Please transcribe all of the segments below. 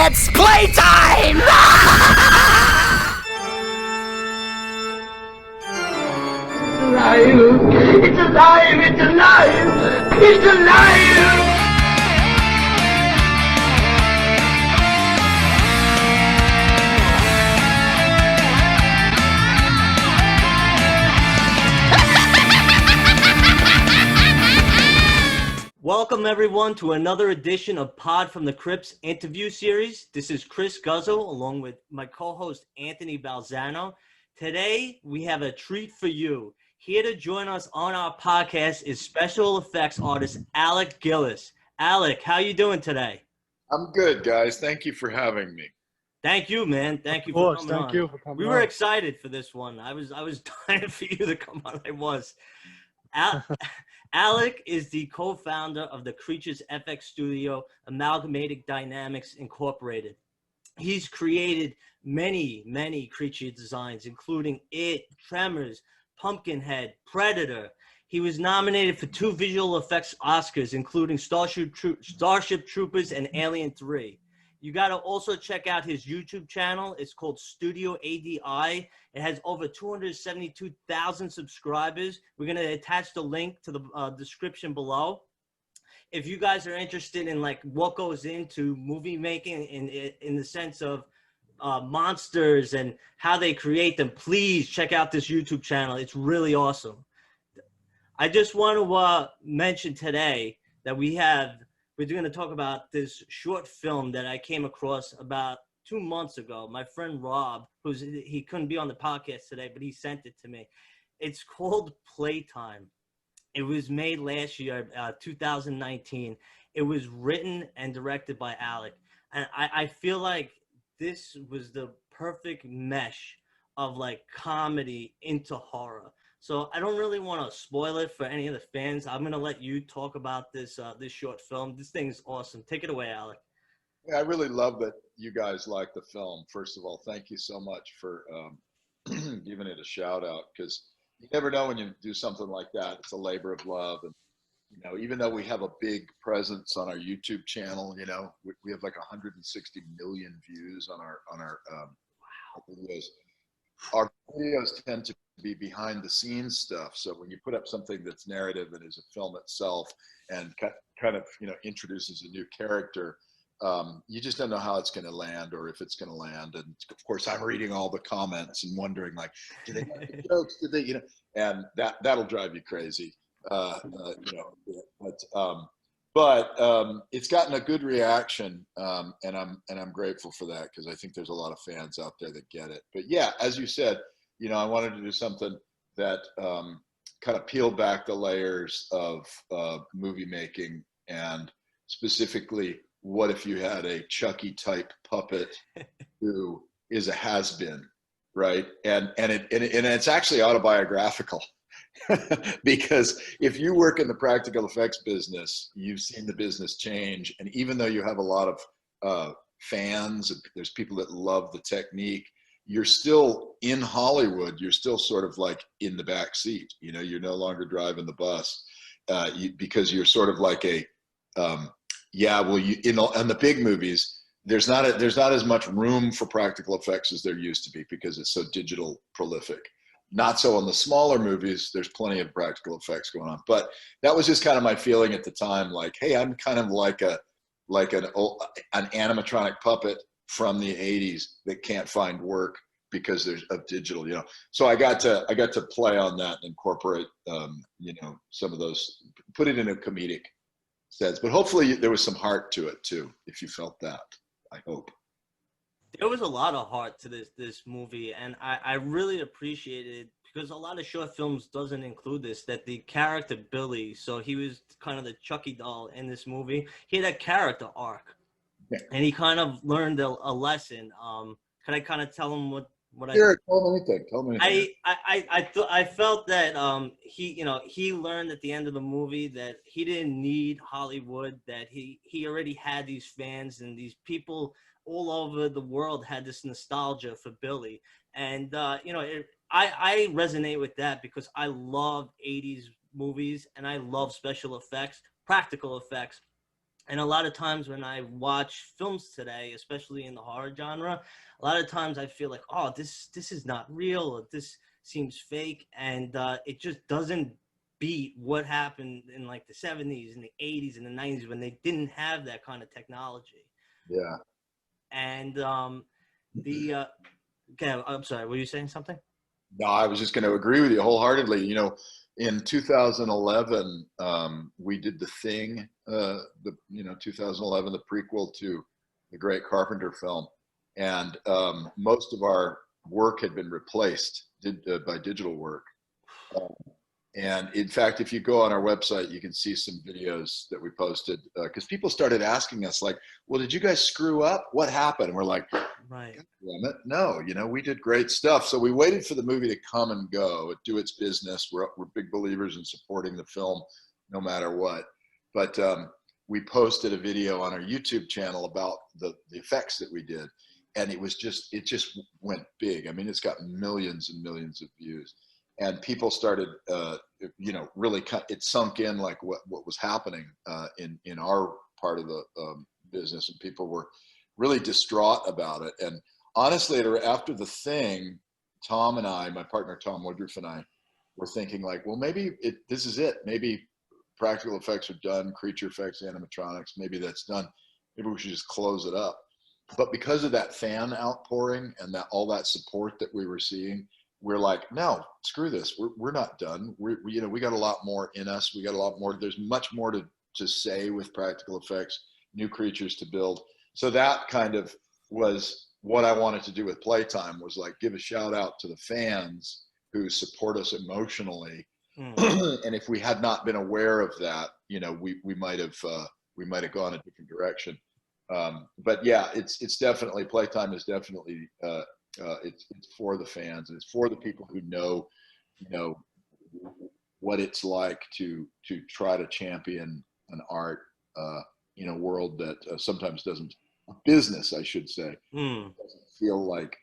It's playtime! It's alive! It's alive! It's alive! Welcome everyone to another edition of Pod from the Crypts interview series. This is Chris Guzzo along with my co-host Anthony Balzano. Today we have a treat for you. Here to join us on our podcast is special effects artist Alec Gillis. Alec, how you doing today? I'm good, guys. Thank you for having me. Thank you, man. Thank you for coming on. Thank you for coming We on. were excited for this one. I was dying for you to come on. I was. Alec is the co-founder of the Creatures FX studio, Amalgamated Dynamics Incorporated. He's created many creature designs, including It, Tremors, Pumpkinhead, Predator. He was nominated for 2 visual effects Oscars, including Starship Troopers and Alien 3. You got to also check out his YouTube channel. It's called StudioADI. It has over 272,000 subscribers. We're going to attach the link to the description below. If you guys are interested in like what goes into movie making in the sense of monsters and how they create them, please check out this YouTube channel. It's really awesome. I just want to mention today that we're going to talk about this short film that I came across about 2 months ago. My friend Rob, he couldn't be on the podcast today, but he sent it to me. It's called Playtime. It was made last year, 2019. It was written and directed by Alec. And I feel like this was the perfect mesh of like comedy into horror. So I don't really want to spoil it for any of the fans. I'm going to let you talk about this short film. This thing's awesome. Take it away, Alec. Yeah, I really love that you guys like the film. First of all, thank you so much for giving it a shout out, because you never know when you do something like that. It's a labor of love. And, you know, even though we have a big presence on our YouTube channel, you know, we have like 160 million views on our videos. Our videos tend to be behind the scenes stuff. So when you put up something that's narrative and is a film itself and kind of, you know, introduces a new character, you just don't know how it's going to land or if it's going to land. And of course I'm reading all the comments and wondering like, do they have the jokes? Did they, you know, and that'll drive you crazy. You know, but it's gotten a good reaction, and I'm grateful for that, because I think there's a lot of fans out there that get it. But yeah, as you said, you know, I wanted to do something that kind of peeled back the layers of movie making, and specifically, what if you had a Chucky type puppet who is a has-been, right? And it's actually autobiographical. Because if you work in the practical effects business, you've seen the business change. And even though you have a lot of fans, there's people that love the technique, you're still in Hollywood. You're still sort of like in the back seat. You know, you're no longer driving the bus because you're sort of like a, in the big movies, there's not as much room for practical effects as there used to be, because it's so digital prolific. Not so on the smaller movies, there's plenty of practical effects going on. But that was just kind of my feeling at the time, like, hey, I'm kind of like an animatronic puppet from the 80s that can't find work because there's of digital, you know. So I got to play on that and incorporate you know, some of those, put it in a comedic sense. But hopefully there was some heart to it too, if you felt that, I hope. There was a lot of heart to this movie, and I really appreciated it, because a lot of short films doesn't include this, that the character Billy, so he was kind of the Chucky doll in this movie, he had a character arc. Yeah. And he kind of learned a lesson. Can I kind of tell him what sure, tell me anything. I felt that he learned at the end of the movie that he didn't need Hollywood, that he already had these fans, and these people all over the world had this nostalgia for Billy. And you know, I resonate with that, because I love 80s movies and I love special effects, practical effects. And a lot of times when I watch films today, especially in the horror genre, a lot of times I feel like, oh, this is not real, or this seems fake, and it just doesn't beat what happened in like the 70s and the 80s and the 90s when they didn't have that kind of technology. Yeah. And the okay, I'm sorry, were you saying something? No, I was just going to agree with you wholeheartedly. You know, in 2011, we did The Thing, 2011, the prequel to the great Carpenter film, and most of our work had been replaced by digital work. Um, and in fact, if you go on our website, you can see some videos that we posted because people started asking us, like, "Well, did you guys screw up? What happened?" And we're like, Right. damn it. No, we did great stuff. So we waited for the movie to come and go, do its business. We're big believers in supporting the film no matter what. But we posted a video on our YouTube channel about the effects that we did. And it just went big. I mean, it's got millions and millions of views. And people started, really it sunk in like what was happening in our part of the business. And people were really distraught about it. And honestly, after The Thing, Tom and I, my partner Tom Woodruff and I, were thinking like, well, maybe this is it. Maybe practical effects are done, creature effects, animatronics, maybe that's done. Maybe we should just close it up. But because of that fan outpouring and that all that support that we were seeing, we're like, no, screw this. We're not done. We got a lot more in us. We got a lot more. There's much more to say with practical effects, new creatures to build. So that kind of was what I wanted to do with Playtime, was like give a shout out to the fans who support us emotionally. And if we had not been aware of that, we might have gone a different direction. But yeah, it's definitely, Playtime is definitely it's for the fans, and it's for the people who know what it's like to try to champion an art in a world that sometimes doesn't, business I should say, doesn't feel like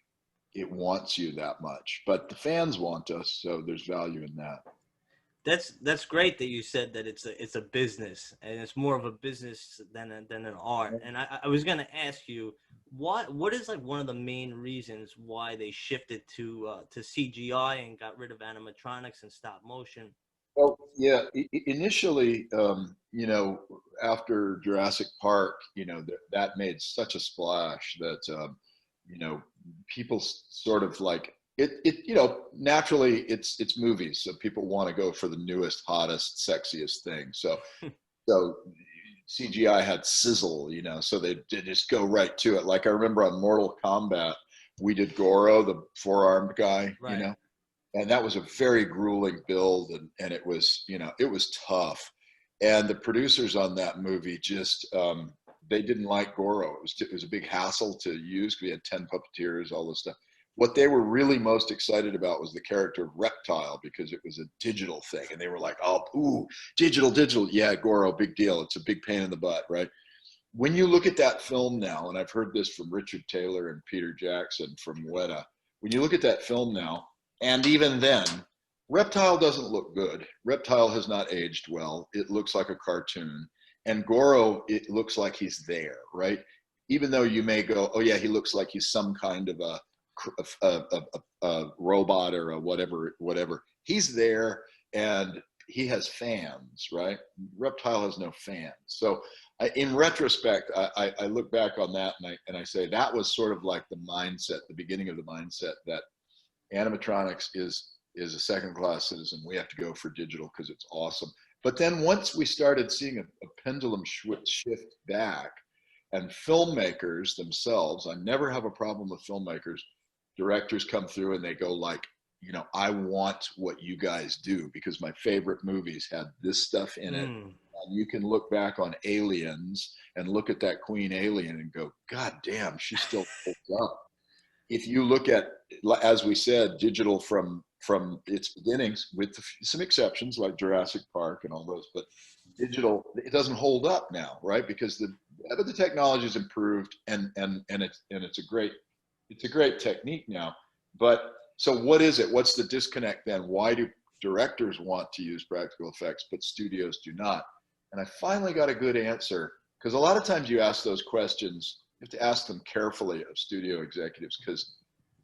it wants you that much, but the fans want us, so there's value in that. That's great that you said that it's a business, and it's more of a business than an art. And I was gonna ask you, what is like one of the main reasons why they shifted to CGI and got rid of animatronics and stop motion? Well, yeah, initially, after Jurassic Park, that made such a splash that, people sort of like naturally it's movies. So people want to go for the newest, hottest, sexiest thing. So CGI had sizzle, so they just go right to it. Like I remember on Mortal Kombat, we did Goro, the four-armed guy, Right. and that was a very grueling build, and it was it was tough, and the producers on that movie just they didn't like Goro. It was a big hassle to use. We had 10 puppeteers, all this stuff. What they were really most excited about was the character of Reptile, because it was a digital thing, and they were like, oh, ooh, digital, yeah, Goro, big deal. It's a big pain in the butt, right? When you look at that film now, and I've heard this from Richard Taylor and Peter Jackson from Weta, when you look at that film now, and even then, Reptile doesn't look good. Reptile has not aged well. It looks like a cartoon. And Goro, it looks like he's there, right? Even though you may go, oh yeah, he looks like he's some kind of a robot or a whatever. He's there, and he has fans, right? Reptile has no fans. So in retrospect, I look back on that, and I say that was sort of like the mindset, the beginning of the mindset, that animatronics is a second-class citizen. We have to go for digital because it's awesome. But then once we started seeing a pendulum shift back, and filmmakers themselves, I never have a problem with filmmakers. Directors come through and they go like, I want what you guys do because my favorite movies had this stuff in it. Mm. And you can look back on Aliens and look at that Queen Alien and go, God damn, she still holds up. If you look at, as we said, digital from its beginnings, with some exceptions like Jurassic Park and all those, but digital, it doesn't hold up now, right? Because the technology's improved, and it's a great technique now. But so what is it? What's the disconnect then? Why do directors want to use practical effects but studios do not? And I finally got a good answer because a lot of times you ask those questions, you have to ask them carefully of studio executives, because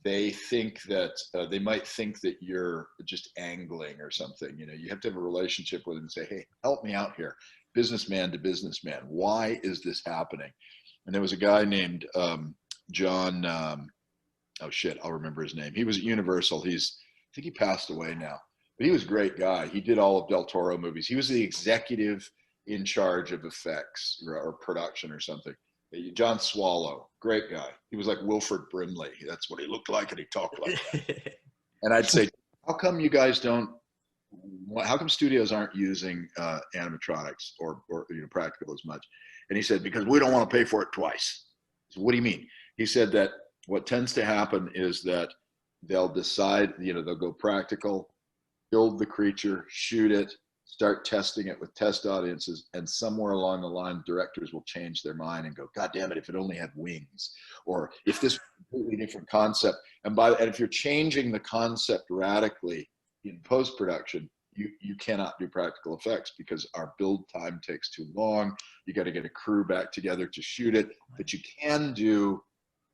they think that they might think that you're just angling or something. You know, you have to have a relationship with them and say, hey, help me out here, businessman to businessman. Why is this happening? And there was a guy named John, oh shit, I'll remember his name. He was at Universal. I think he passed away now, but he was a great guy. He did all of Del Toro movies. He was the executive in charge of effects or production or something. John Swallow, great guy. He was like Wilford Brimley. That's what he looked like, and he talked like that. And I'd say, how come you guys don't, how come studios aren't using animatronics or practical as much? And he said, because we don't want to pay for it twice. So what do you mean? He said that what tends to happen is that they'll decide, they'll go practical, build the creature, shoot it, start testing it with test audiences, and somewhere along the line, directors will change their mind and go, God damn it, if it only had wings, or if this was a completely different concept. And if you're changing the concept radically in post-production, you cannot do practical effects because our build time takes too long. You got to get a crew back together to shoot it, but you can do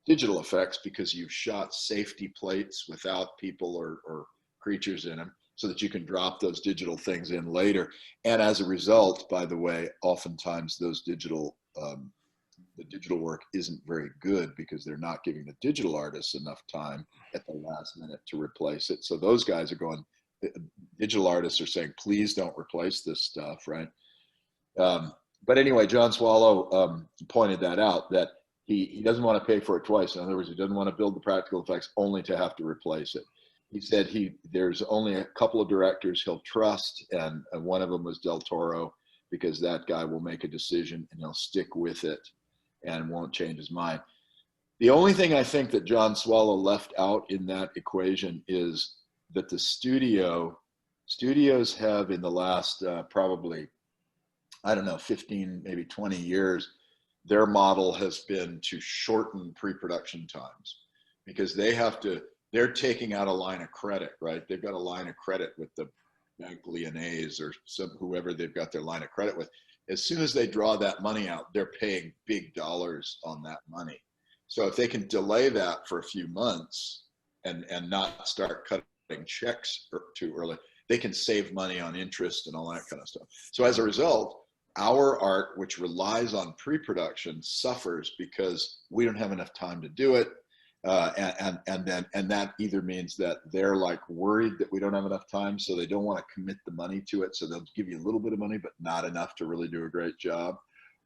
digital effects because you've shot safety plates without people or creatures in them, so that you can drop those digital things in later. And as a result, by the way, oftentimes those the digital work isn't very good because they're not giving the digital artists enough time at the last minute to replace it. So those guys are going, digital artists are saying, please don't replace this stuff, right? But anyway, John Swallow pointed that out, that he doesn't want to pay for it twice. In other words, he doesn't want to build the practical effects only to have to replace it. He said there's only a couple of directors he'll trust, and one of them was Del Toro, because that guy will make a decision and he'll stick with it and won't change his mind. The only thing I think that John Swallow left out in that equation is that the studios have, in the last probably, I don't know, 15, maybe 20 years, their model has been to shorten pre-production times, because they're taking out a line of credit, right? They've got a line of credit with the Bank Lyonnais or whoever they've got their line of credit with. As soon as they draw that money out, they're paying big dollars on that money. So if they can delay that for a few months and not start cutting checks too early, they can save money on interest and all that kind of stuff. So as a result, our art, which relies on pre-production, suffers because we don't have enough time to do it. And that either means that they're like worried that we don't have enough time, so they don't want to commit the money to it. So they'll give you a little bit of money, but not enough to really do a great job.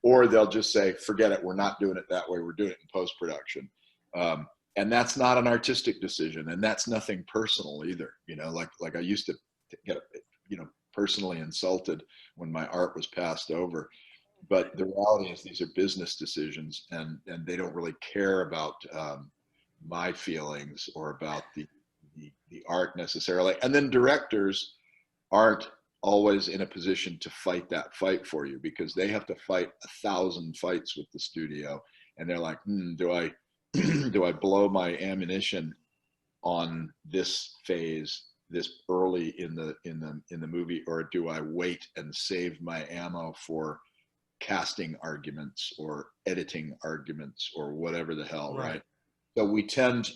Or they'll just say, forget it, we're not doing it that way, we're doing it in post-production. And that's not an artistic decision, and that's nothing personal either. Like I used to get, personally insulted when my art was passed over. But the reality is these are business decisions, and they don't really care about my feelings or about the art necessarily. And then directors aren't always in a position to fight that fight for you, because they have to fight 1,000 fights with the studio, and they're like, do I blow my ammunition on this phase this early in the movie, or do I wait and save my ammo for casting arguments or editing arguments or whatever the hell, right? So we tend,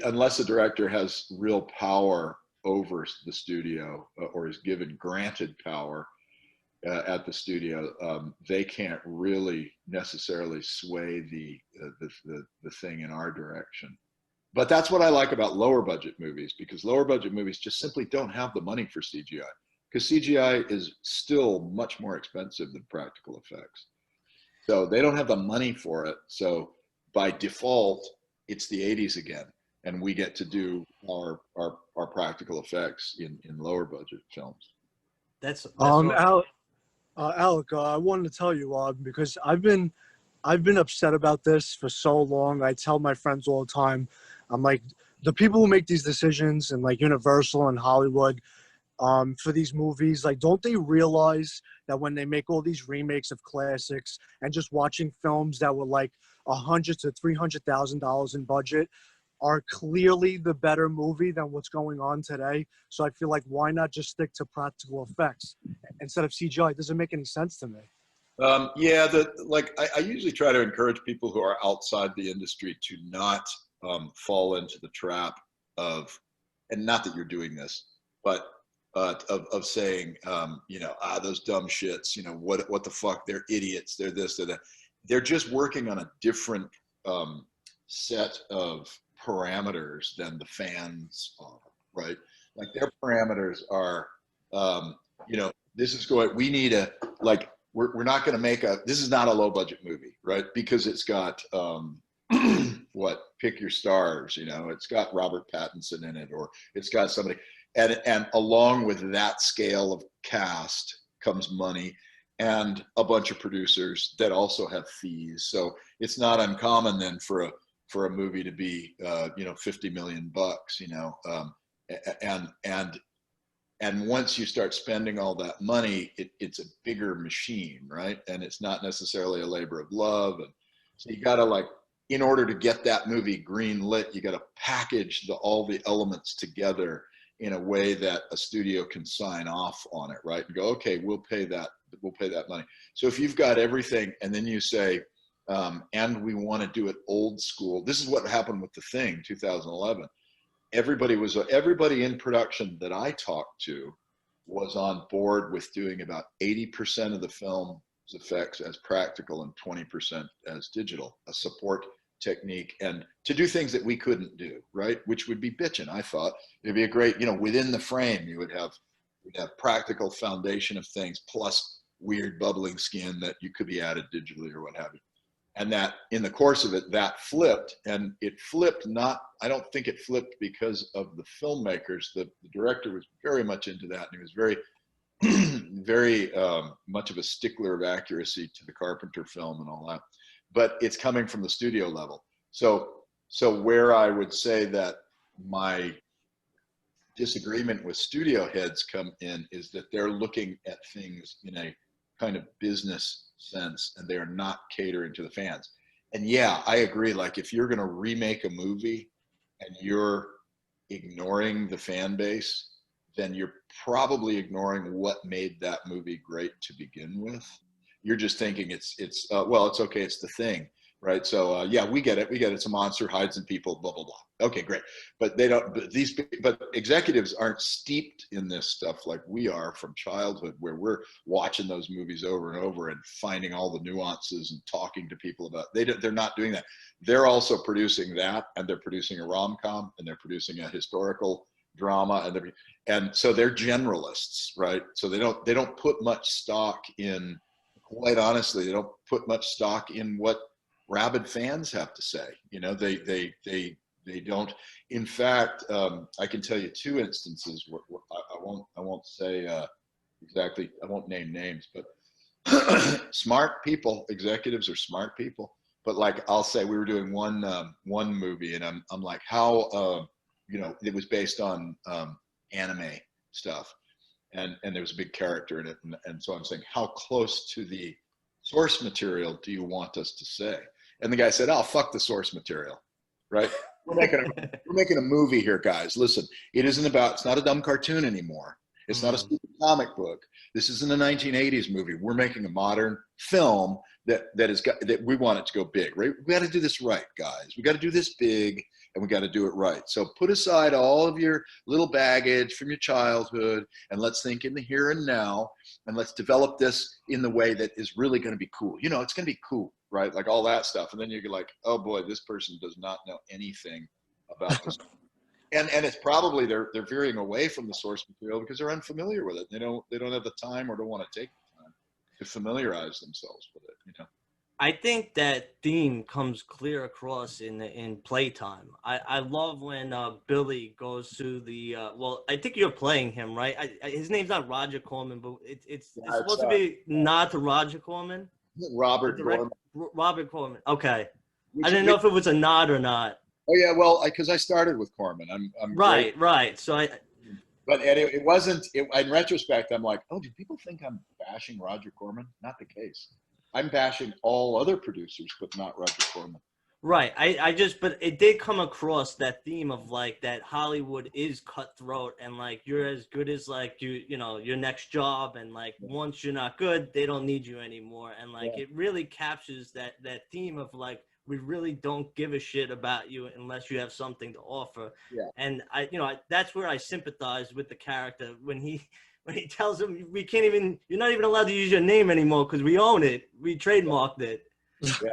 unless the director has real power over the studio or is granted power at the studio, they can't really necessarily sway the thing in our direction. But that's what I like about lower budget movies, because lower budget movies just simply don't have the money for CGI, because CGI is still much more expensive than practical effects. So they don't have the money for it. So by default, it's the 80s again, and we get to do our practical effects in lower budget films. That's Alec, I wanted to tell you because I've been upset about this for so long. I tell my friends all the time, I'm like, the people who make these decisions in like Universal and Hollywood for these movies, like, don't they realize that when they make all these remakes of classics and just watching films that were like $100,000 to $300,000 in budget are clearly the better movie than what's going on today? So I feel like, why not just stick to practical effects instead of CGI? It doesn't make any sense to me. Yeah, I usually try to encourage people who are outside the industry to not fall into the trap of, and not that you're doing this, but of saying, those dumb shits, what the fuck, they're idiots, they're this, they're that. They're just working on a different set of parameters than the fans are, right? Like their parameters are, this is going, we need a, like, we're not going to make this is not a low budget movie, right? Because it's got, pick your stars, it's got Robert Pattinson in it, or it's got somebody, and along with that scale of cast comes money and a bunch of producers that also have fees. So it's not uncommon then for a movie to be, $50 million, and once you start spending all that money, it's a bigger machine, right? And it's not necessarily a labor of love. And so you got to, in order to get that movie green lit, you got to package all the elements together in a way that a studio can sign off on it, right? And go, okay, we'll pay that money. So if you've got everything and then you say, and we want to do it old school. This is what happened with The Thing, 2011. Everybody in production that I talked to was on board with doing about 80% of the film's effects as practical and 20% as digital, a support technique, and to do things that we couldn't do, right? Which would be bitching. I thought it'd be a great, within the frame, you'd have practical foundation of things plus weird bubbling skin that you could be added digitally or what have you. And that in the course of it, that flipped, and it flipped I don't think it flipped because of the filmmakers. The director was very much into that, and he was very, very much of a stickler of accuracy to the Carpenter film and all that. But it's coming from the studio level. So where I would say that my disagreement with studio heads come in is that they're looking at things in a kind of business sense, and they are not catering to the fans. And yeah, I agree. Like if you're going to remake a movie and you're ignoring the fan base, then you're probably ignoring what made that movie great to begin with. You're just thinking it's okay, it's The Thing, right? So yeah, we get it. It's a monster, hides in people, blah blah blah. Okay, great. But but executives aren't steeped in this stuff like we are from childhood, where we're watching those movies over and over and finding all the nuances and talking to people about. They're not doing that. They're also producing that, and they're producing a rom-com, and they're producing a historical drama, and so they're generalists, right? So they don't put much stock in. Quite honestly, they don't put much stock in what rabid fans have to say. They don't. In fact, I can tell you two instances where I won't say exactly. I won't name names, but smart people, executives are smart people. But like I'll say, we were doing one movie, and I'm like, how it was based on anime stuff. And there was a big character in it. And so I'm saying, how close to the source material do you want us to say? And the guy said, oh, fuck the source material, right? We're making a movie here, guys. Listen, it's not a dumb cartoon anymore. It's not a stupid comic book. This isn't a 1980s movie. We're making a modern film that we want it to go big, right? We got to do this right, guys. We got to do this big, and we got to do it right. So put aside all of your little baggage from your childhood, and let's think in the here and now, and let's develop this in the way that is really going to be cool. It's going to be cool, right? Like all that stuff. And then you're like, oh boy, this person does not know anything about this. And it's probably they're veering away from the source material because they're unfamiliar with it. They don't have the time or don't want to take the time to familiarize themselves with it. I think that theme comes clear across in Playtime. I love when Billy goes to the I think you're playing him, right? His name's not Roger Corman, but it's supposed to be nod to Roger Corman. Robert Corman. Robert Corman. Okay, I didn't know if it was a nod or not. Oh yeah, well, because I started with Corman. I'm right. So but it wasn't. In retrospect, I'm like, oh, do people think I'm bashing Roger Corman? Not the case. I'm bashing all other producers, but not Roger Corman. Right. But it did come across that theme of like that Hollywood is cutthroat and like you're as good as like your next job. And like once you're not good, they don't need you anymore. And like Yeah. it really captures that theme of like, we really don't give a shit about you unless you have something to offer. Yeah. And that's where I sympathize with the character when he tells him, you're not even allowed to use your name anymore because we own it. We trademarked it. Yeah.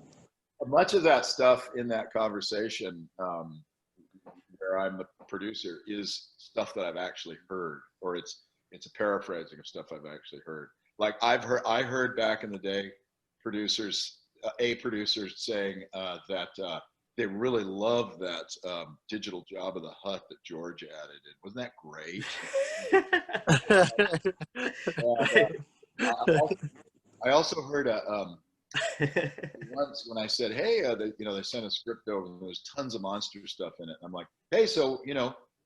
Much of that stuff in that conversation, where I'm the producer, is stuff that I've actually heard, or it's a paraphrasing of stuff I've actually heard. Like I heard back in the day, producers, producers saying that they really loved that digital Job of the Hutt that George added. And wasn't that great? I also heard once when I said, "Hey, they sent a script over, and there's tons of monster stuff in it." And I'm like, "Hey, so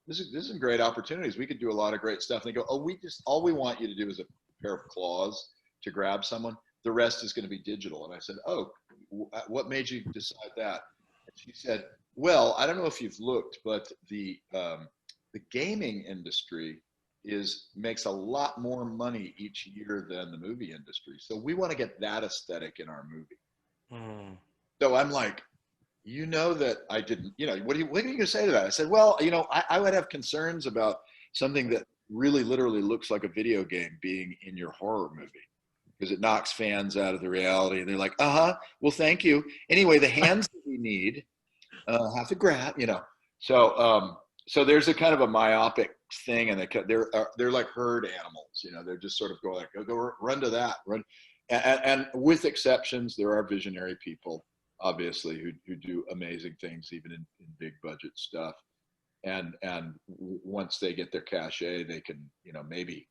this is some great opportunities. We could do a lot of great stuff." And they go, "Oh, all we want you to do is a pair of claws to grab someone. The rest is going to be digital." And I said, "Oh, what made you decide that?" And she said, "Well, I don't know if you've looked, but the gaming industry makes a lot more money each year than the movie industry. So we want to get that aesthetic in our movie." So I'm like, that I didn't, what are you going to say to that? I said, well, I would have concerns about something that really literally looks like a video game being in your horror movie, because it knocks fans out of the reality. And they're like, well, thank you. Anyway, the hands that we need have to grab, so there's a kind of a myopic thing, and they're like herd animals. They're just sort of go like, go run to that, run, and with exceptions, there are visionary people, obviously, who do amazing things even in big budget stuff, and once they get their cachet, they can maybe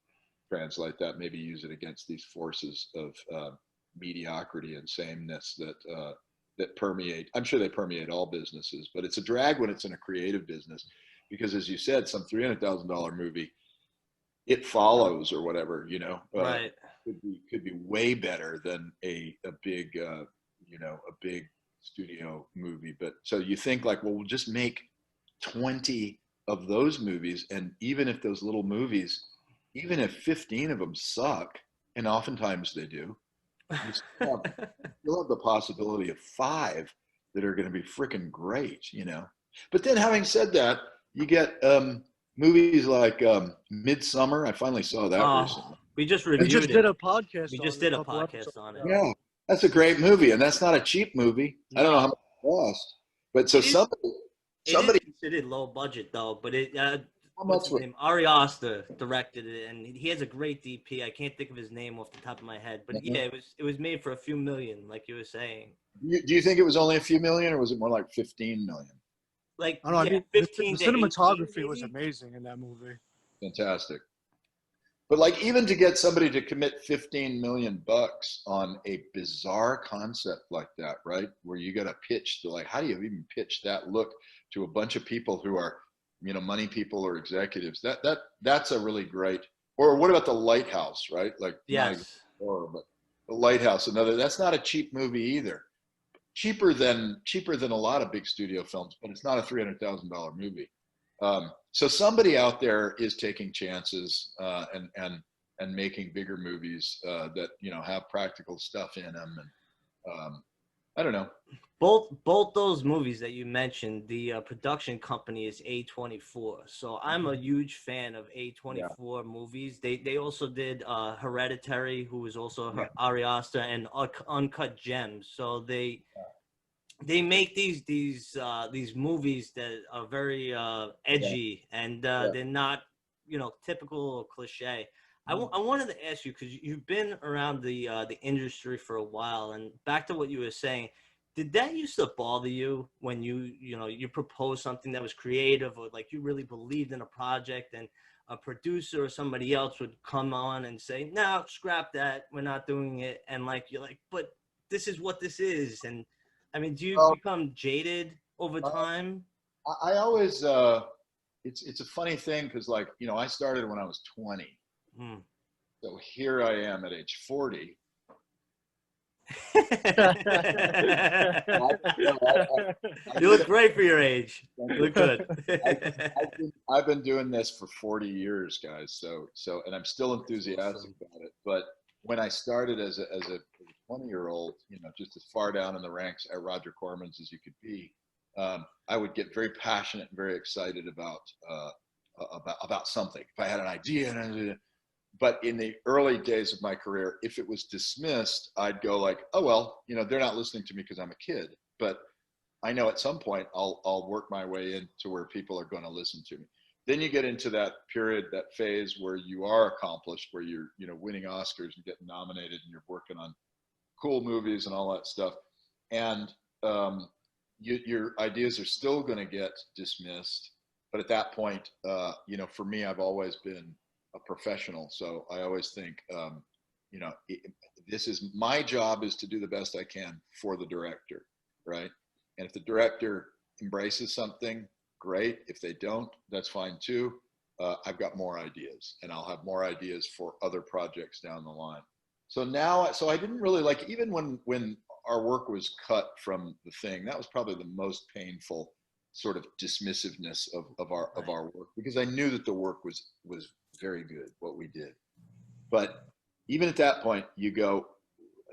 translate that, maybe use it against these forces of mediocrity and sameness that permeate. I'm sure they permeate all businesses, but it's a drag when it's in a creative business, because as you said, some $300,000 movie, It Follows or whatever, Right. could be way better than a big a big studio movie. But so you think like, well, we'll just make 20 of those movies, and even if those little movies, even if 15 of them suck, and oftentimes they do, you still have the possibility of 5 that are going to be freaking great, But then, having said that, you get movies like Midsummer. I finally saw that recently. We just We reviewed just it. did a podcast. We just on it did a couple podcast episodes on it. ago. Yeah, that's a great movie, and that's not a cheap movie. I don't know how much it cost, but so It is- somebody, It is considered low budget though, but how what's much his name? Ari Aster directed it, and he has a great DP. I can't think of his name off the top of my head, but yeah, it was made for a few million, like you were saying. do you think it was only a few million, or was it more like 15 million? Like I don't know. yeah, I mean, 15 the to cinematography 18 was maybe? amazing in that movie. Fantastic. But like, even to get somebody to commit 15 million bucks on a bizarre concept like that, right? Where you got to pitch to, like, how do you even pitch that look to a bunch of people who are, money people or executives? That's a really great. Or what about The Lighthouse, right? Like, not Yes. horror, but The Lighthouse, that's not a cheap movie either. Cheaper than a lot of big studio films, but it's not a $300,000 movie. So somebody out there is taking chances and making bigger movies that have practical stuff in them, and I don't know. Both those movies that you mentioned, the production company is A24. So I'm a huge fan of A24 movies. They also did Hereditary, who was also Ari Aster, and Uncut Gems. So they make these movies that are very edgy, and they're not typical or cliche. I wanted to ask you, because you've been around the industry for a while, and back to what you were saying, did that used to bother you when you proposed something that was creative, or like you really believed in a project, and a producer or somebody else would come on and say, no, scrap that, we're not doing it, and like you're like, but this is what this is? And I mean, do you become jaded over time? I always it's a funny thing, because like, I started when I was 20. So here I am at age 40, You look great for your age. You look good. I've been doing this for 40 years, guys. So, and I'm still enthusiastic about it. But when I started as a 20-year-old, just as far down in the ranks at Roger Corman's as you could be, I would get very passionate and very excited about something. If I had an idea, but in the early days of my career, if it was dismissed, I'd go like, oh, well, they're not listening to me because I'm a kid, but I know at some point I'll work my way into where people are going to listen to me. Then you get into that period, that phase where you are accomplished, where you're, winning Oscars and getting nominated and you're working on cool movies and all that stuff. And your ideas are still going to get dismissed. But at that point, for me, I've always been a professional. So I always think, this is my job, is to do the best I can for the director, right? And if the director embraces something, great. If they don't, that's fine too. I've got more ideas, and I'll have more ideas for other projects down the line. So now, I didn't really like, even when our work was cut from the thing, that was probably the most painful sort of dismissiveness of our work, because I knew that the work was very good, what we did. But even at that point, you go,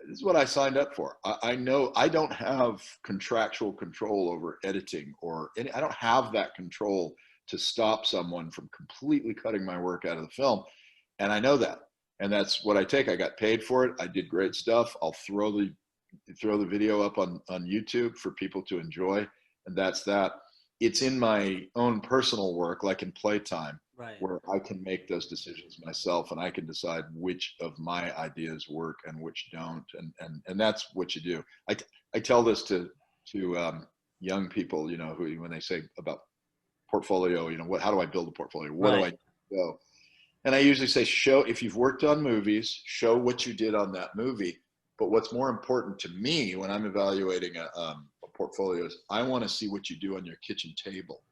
this is what I signed up for. I know I don't have contractual control over editing I don't have that control to stop someone from completely cutting my work out of the film. And I know that. And that's what I take. I got paid for it. I did great stuff. I'll throw the video up on YouTube for people to enjoy. And that's that. It's in my own personal work, like in playtime, right, where I can make those decisions myself, and I can decide which of my ideas work and which don't. And that's what you do. I tell this to young people, who, when they say about portfolio, how do I build a portfolio? What do I do? And I usually say, if you've worked on movies, show what you did on that movie. But what's more important to me when I'm evaluating a portfolio is I want to see what you do on your kitchen table.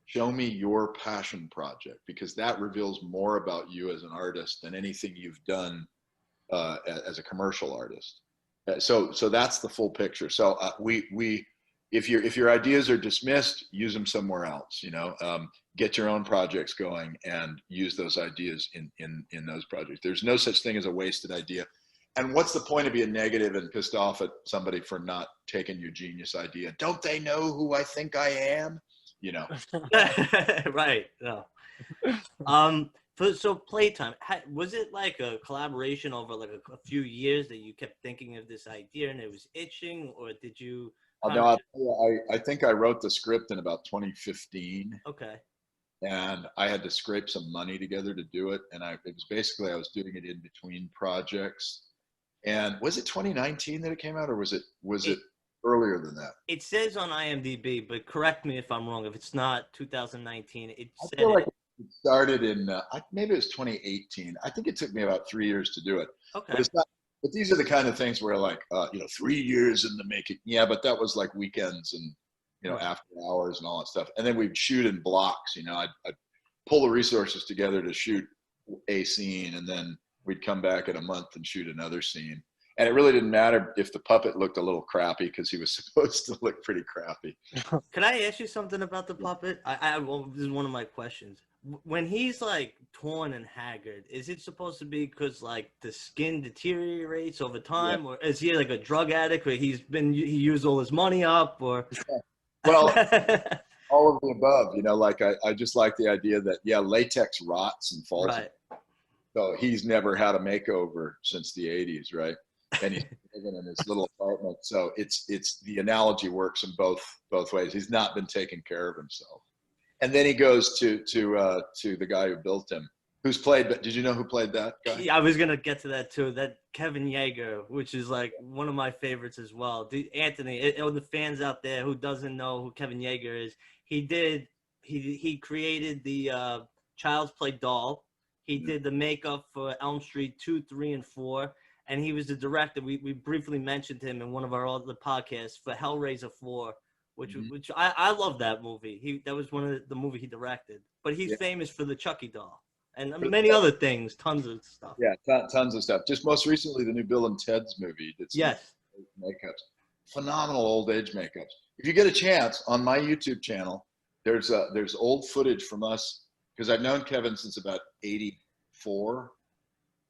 Show me your passion project, because that reveals more about you as an artist than anything you've done as a commercial artist. So that's the full picture. So if your ideas are dismissed, use them somewhere else. Get your own projects going and use those ideas in those projects. There's no such thing as a wasted idea. And what's the point of being negative and pissed off at somebody for not taking your genius idea? Don't they know who I think I am? Right. No. So playtime, was it like a collaboration over like a few years that you kept thinking of this idea and it was itching, or did you? No, I think I wrote the script in about 2015. Okay. And I had to scrape some money together to do it. And it was basically, I was doing it in between projects. And was it 2019 that it came out, or was it earlier than that? It says on IMDb, but correct me if I'm wrong. If it's not 2019, I feel like it started in maybe it was 2018. I think it took me about 3 years to do it. Okay. But it's not. But these are the kind of things where 3 years in the making. Yeah, but that was like weekends and after hours and all that stuff. And then we'd shoot in blocks. I'd pull the resources together to shoot a scene, and then we'd come back in a month and shoot another scene. And it really didn't matter if the puppet looked a little crappy, because he was supposed to look pretty crappy. Can I ask you something about the puppet? This is one of my questions. When he's like torn and haggard, is it supposed to be because like the skin deteriorates over time, or is he like a drug addict where he used all his money up, or? Well, all of the above. I just like the idea that latex rots and falls. Right. So he's never had a makeover since the 80s, right? And he's living in his little apartment. So it's the analogy works in both ways. He's not been taking care of himself. And then he goes to the guy who built him, who's played. Did you know who played that guy? Yeah, I was gonna get to that too. That Kevin Yeager, which is like one of my favorites as well. Anthony, the fans out there who doesn't know who Kevin Yeager is, he created the Child's Play doll. He did the makeup for Elm Street 2, 3, and 4. And he was the director. We briefly mentioned him in one of our other podcasts for Hellraiser 4, which I love that movie. That was one of the movie he directed. But he's famous for the Chucky doll and many other things, tons of stuff. Yeah, tons of stuff. Just most recently, the new Bill and Ted's movie. Yes. makeups, phenomenal old age makeups. If you get a chance, on my YouTube channel, there's old footage from us, because I've known Kevin since about '84,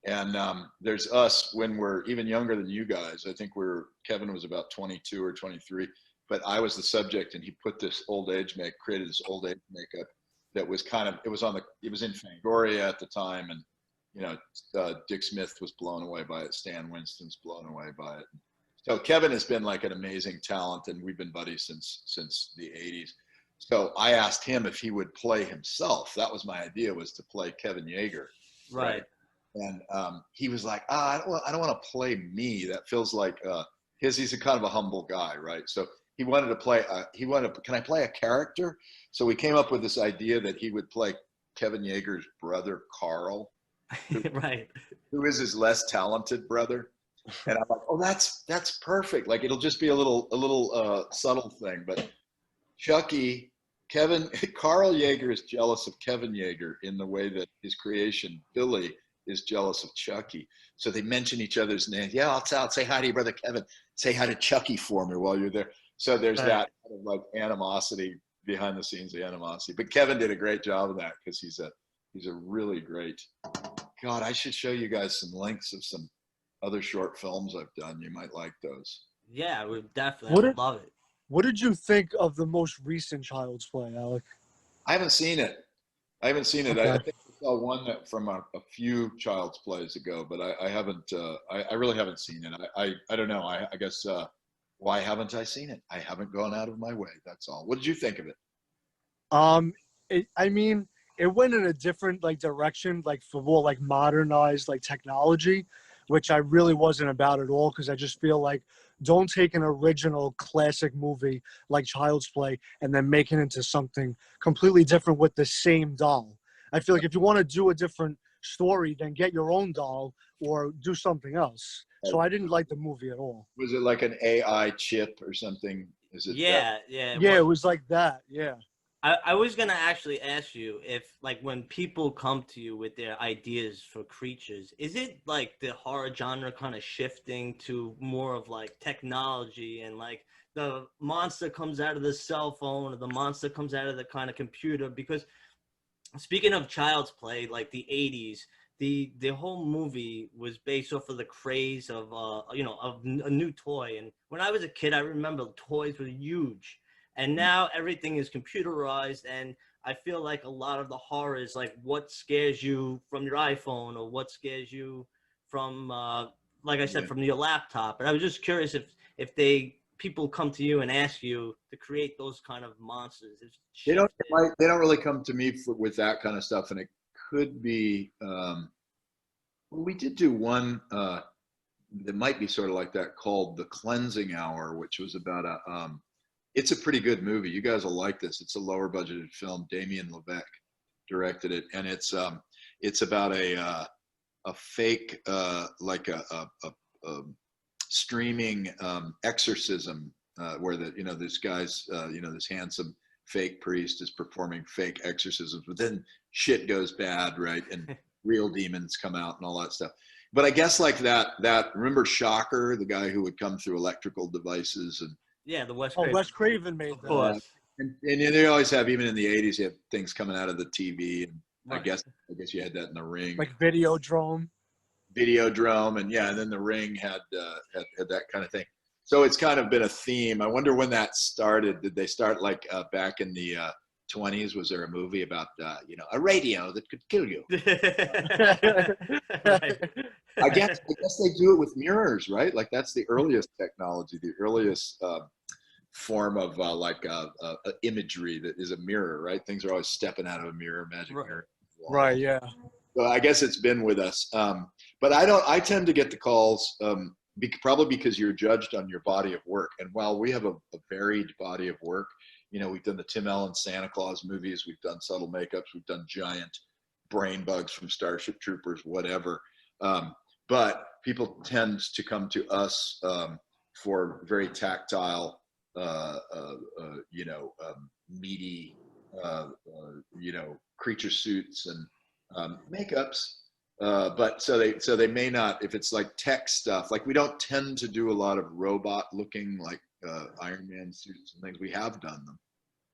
and there's us when we're even younger than you guys. I think Kevin was about 22 or 23, but I was the subject, and he put this created this old age makeup that was it was in Fangoria at the time, and Dick Smith was blown away by it. Stan Winston's blown away by it. So Kevin has been like an amazing talent, and we've been buddies since the '80s. So I asked him if he would play himself. That was my idea, was to play Kevin Yeager. Right. And he was like, I don't want to play me. That feels like he's a kind of a humble guy, right? So he wanted to play. Can I play a character? So we came up with this idea that he would play Kevin Yeager's brother, Carl, Right. who is his less talented brother. And I'm like, oh, that's perfect. Like, it'll just be a little subtle thing. But Chucky, Carl Yeager is jealous of Kevin Yeager in the way that his creation, Billy, is jealous of Chucky. So they mention each other's names. Yeah, I'll say hi to your brother Kevin. Say hi to Chucky for me while you're there. So there's that kind of like animosity, behind the scenes animosity. But Kevin did a great job of that, because he's a really great. God, I should show you guys some links of some other short films I've done. You might like those. Yeah, we definitely. I would love it. What did you think of the most recent Child's Play, Alec? I haven't seen it. Okay. I think I saw one that from a few Child's Plays ago, but I haven't. I really haven't seen it. I don't know. I guess why haven't I seen it? I haven't gone out of my way. That's all. What did you think of it? I mean, it went in a different direction, for more modernized technology, which I really wasn't about at all, because I just feel like, don't take an original classic movie like Child's Play and then make it into something completely different with the same doll. I feel like if you want to do a different story, then get your own doll or do something else. So I didn't like the movie at all. Was it like an AI chip or something? Is it? Yeah. It was like that. Yeah. I was gonna actually ask you if, when people come to you with their ideas for creatures, is it the horror genre kind of shifting to more of technology, and the monster comes out of the cell phone, or the monster comes out of the kind of computer? Because speaking of Child's Play, the '80s, the whole movie was based off of the craze of of a new toy. And when I was a kid, I remember toys were huge. And now everything is computerized, and I feel like a lot of the horror is what scares you from your iPhone, or what scares you from, like I said, from your laptop. And I was just curious if people come to you and ask you to create those kind of monsters. They don't really come to me with that kind of stuff, and it could be. Well, we did do one that might be sort of like that, called The Cleansing Hour, which was about it's a pretty good movie. You guys will like this. It's a lower budgeted film. Damien Levesque directed it, and it's about a fake streaming exorcism where this guy's this handsome fake priest is performing fake exorcisms, but then shit goes bad, right? And real demons come out and all that stuff. But I guess that remember Shocker, the guy who would come through electrical devices and. Yeah, the Wes Craven. Craven. Wes Craven made that. Of course. And they always have, even in the '80s, you have things coming out of the TV. And Right. I guess you had that in the Ring. Videodrome. And and then the Ring had that kind of thing. So it's kind of been a theme. I wonder when that started. Did they start back in the 20s? Was there a movie about a radio that could kill you? Right. I guess they do it with mirrors, right? That's the earliest technology, the earliest form of imagery that is a mirror, right? Things are always stepping out of a mirror, magic mirror. Right. Yeah. So I guess it's been with us. But I tend to get the calls probably because you're judged on your body of work. And while we have a varied body of work, we've done the Tim Allen Santa Claus movies, we've done subtle makeups, we've done giant brain bugs from Starship Troopers, whatever. But people tend to come to us for very tactile, meaty, creature suits and makeups. But so they may not, if it's like tech stuff, like we don't tend to do a lot of robot looking like Iron Man suits and things. We have done them,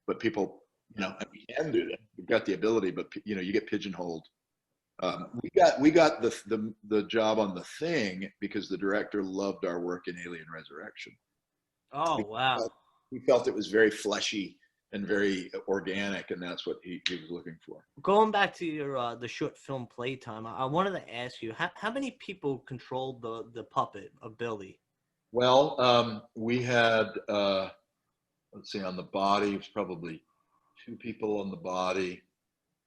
but people, you know, and we can do them. We've got the ability, but you know, you get pigeonholed. We got the job on The Thing because the director loved our work in Alien Resurrection. Oh, wow. We felt it was very fleshy and very organic, and that's what he was looking for. Going back to your the short film Playtime, I wanted to ask you, how many people controlled the puppet of Billy? Well, we had, let's see, on the body, it was probably 2 people on the body.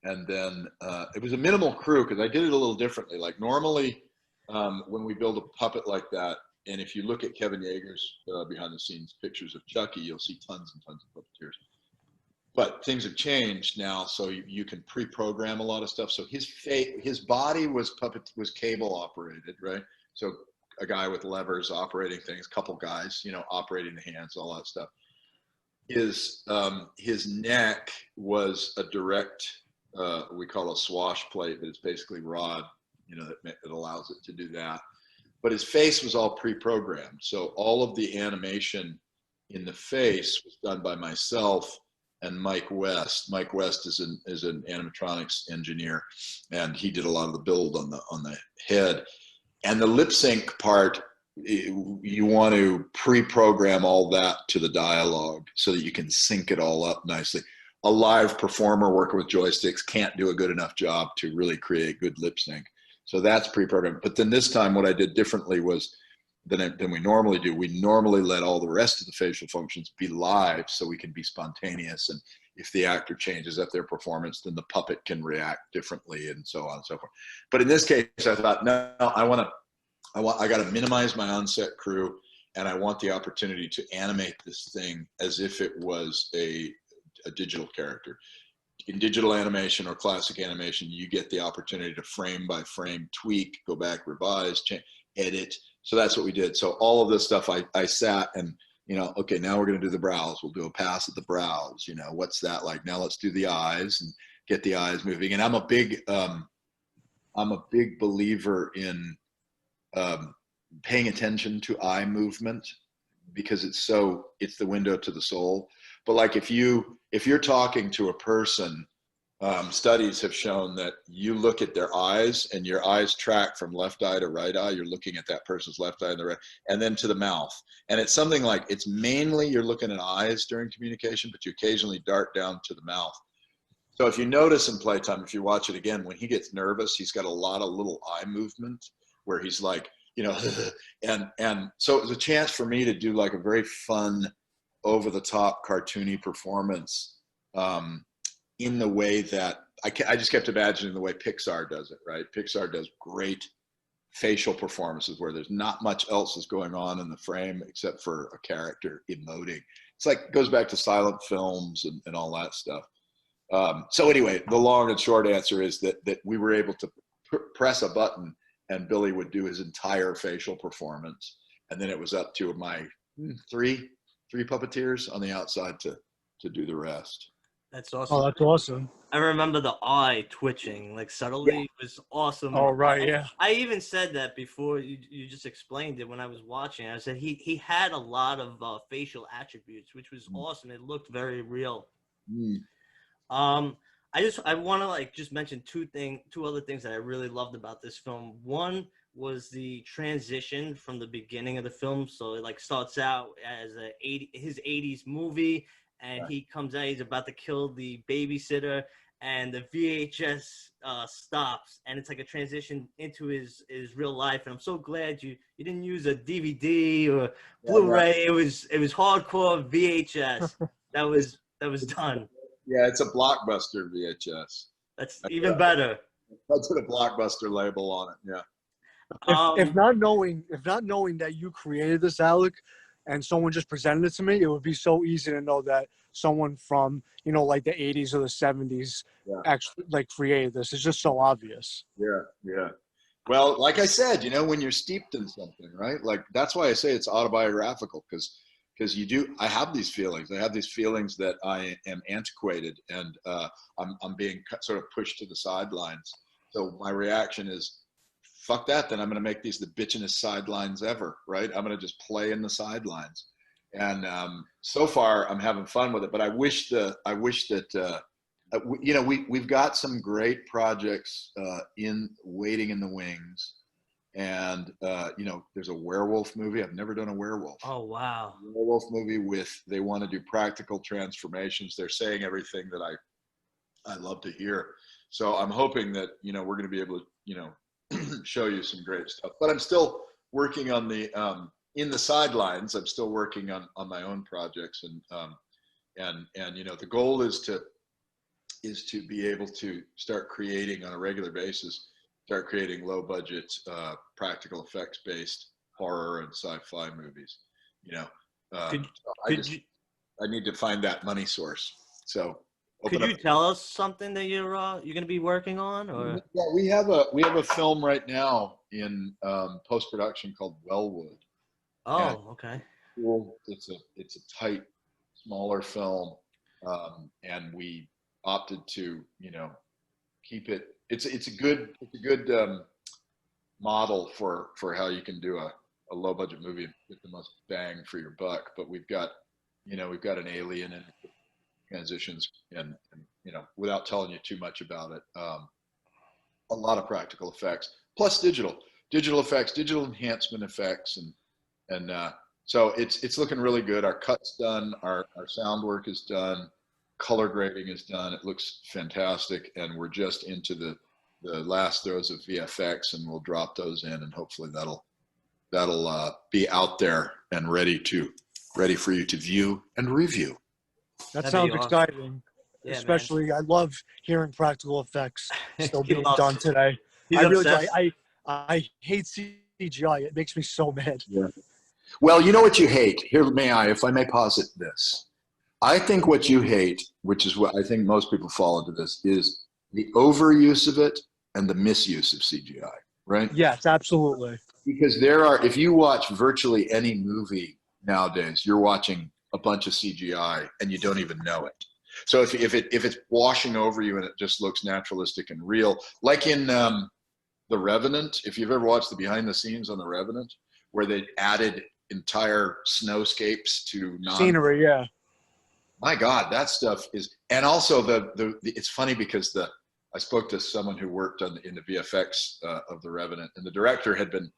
And then it was a minimal crew because I did it a little differently. Like normally when we build a puppet like that, and if you look at Kevin Yeager's behind the scenes pictures of Chucky, you'll see tons and tons of puppeteers. But things have changed now, so you can pre-program a lot of stuff. So his body was cable operated, right? So a guy with levers operating things, couple guys, you know, operating the hands, all that stuff. His neck was a direct, we call a swash plate, but it's basically rod, you know, that allows it to do that. But his face was all pre-programmed. So all of the animation in the face was done by myself and Mike West. Mike West is an animatronics engineer, and he did a lot of the build on the head. And the lip sync part, you want to pre-program all that to the dialogue so that you can sync it all up nicely. A live performer working with joysticks can't do a good enough job to really create good lip sync. So that's pre-programmed. But then this time what I did differently was than we normally do. We normally let all the rest of the facial functions be live so we can be spontaneous. And if the actor changes up their performance, then the puppet can react differently and so on and so forth. But in this case, I thought, no, I got to minimize my on-set crew, and I want the opportunity to animate this thing as if it was a digital character. In digital animation or classic animation, you get the opportunity to frame by frame tweak, go back, revise, change, edit. So that's what we did. So all of this stuff, I sat and, you know, okay, now we're going to do the brows. We'll do a pass at the brows. You know, what's that like? Now let's do the eyes and get the eyes moving. And I'm a big believer in paying attention to eye movement because it's the window to the soul. But like if you're talking to a person, studies have shown that you look at their eyes and your eyes track from left eye to right eye. You're looking at that person's left eye and the right, and then to the mouth. And it's something like, it's mainly you're looking at eyes during communication, but you occasionally dart down to the mouth. So if you notice in Playtime, if you watch it again, when he gets nervous, he's got a lot of little eye movement where he's like, you know, and so it was a chance for me to do like a very fun, over the top cartoony performance in the way that I just kept imagining the way Pixar does it, right? Pixar does great facial performances where there's not much else is going on in the frame except for a character emoting. It's like, goes back to silent films and all that stuff. So anyway, the long and short answer is that we were able to press a button and Billy would do his entire facial performance. And then it was up to my three puppeteers on the outside to do the rest. That's awesome. Oh, that's awesome. I remember the eye twitching, like subtly. It was awesome. Oh, right, yeah. I even said that before you just explained it when I was watching. I said he had a lot of facial attributes, which was awesome. It looked very real. I want to like just mention two other things that I really loved about this film. One was the transition from the beginning of the film. So it like starts out as his 80s movie, and he comes out, he's about to kill the babysitter, and the VHS stops, and it's like a transition into his real life. And I'm so glad you didn't use a DVD or Blu-ray. It was hardcore VHS. that was done. Yeah, it's a Blockbuster VHS. That's even better. That's put a Blockbuster label on it. Yeah. If not knowing that you created this, Alec, and someone just presented it to me, it would be so easy to know that someone from, you know, like the 80s or the 70s actually like created this. It's just so obvious. Yeah. Well, like I said, you know, when you're steeped in something, right? Like that's why I say it's autobiographical, because I have these feelings. I have these feelings that I am antiquated and I'm being sort of pushed to the sidelines. So my reaction is fuck that. Then I'm going to make these the bitchinest sidelines ever, right? I'm going to just play in the sidelines. And so far, I'm having fun with it. But I wish that we've got some great projects waiting in the wings. And there's a werewolf movie. I've never done a werewolf. Oh wow! A werewolf movie they want to do practical transformations. They're saying everything that I love to hear. So I'm hoping that we're going to be able to show you some great stuff. But I'm still working on the in the sidelines. I'm still working on my own projects, and the goal is to be able to start creating on a regular basis. Start creating low budget, practical effects based horror and sci-fi movies. I need to find that money source. So could you tell us something that you're going to be working on? Or yeah, we have a film right now in post production called Wellwood. Oh, okay. It's a tight, smaller film, and we opted to keep it. It's a good model for how you can do a low budget movie and get the most bang for your buck. But we've got an alien and transitions and without telling you too much about it, a lot of practical effects plus digital effects, digital enhancement effects, and so it's looking really good. Our cut's done, our sound work is done. Color grading is done. It looks fantastic, and we're just into the last throes of VFX, and we'll drop those in, and hopefully that'll be out there and ready for you to view and review. That That'd sounds be awesome. Exciting. Yeah, Especially, man. I love hearing practical effects still He being loves done it. today. He's I really do. obsessed. I hate CGI. It makes me so mad. Yeah. Well, you know what you hate? Here, if I may posit this. I think what you hate, which is what I think most people fall into this, is the overuse of it and the misuse of CGI, right? Yes, absolutely. Because if you watch virtually any movie nowadays, you're watching a bunch of CGI and you don't even know it. So if it's washing over you and it just looks naturalistic and real, like in The Revenant, if you've ever watched the behind the scenes on The Revenant, where they added entire snowscapes to Scenery, yeah. My God, that stuff is, and also it's funny because I spoke to someone who worked in the VFX of The Revenant, and the director had been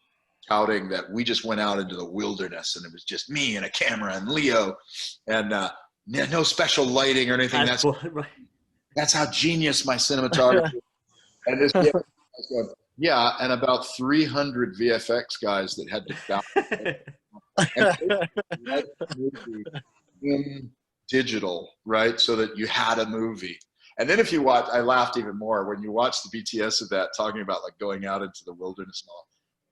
touting that we just went out into the wilderness and it was just me and a camera and Leo, and no special lighting or anything. That's how genius my cinematography. And this guy was going, yeah, and about 300 VFX guys that had to bounce in digital, right? So that you had a movie. And then if you watch, I laughed even more when you watch the BTS of that, talking about like going out into the wilderness and all.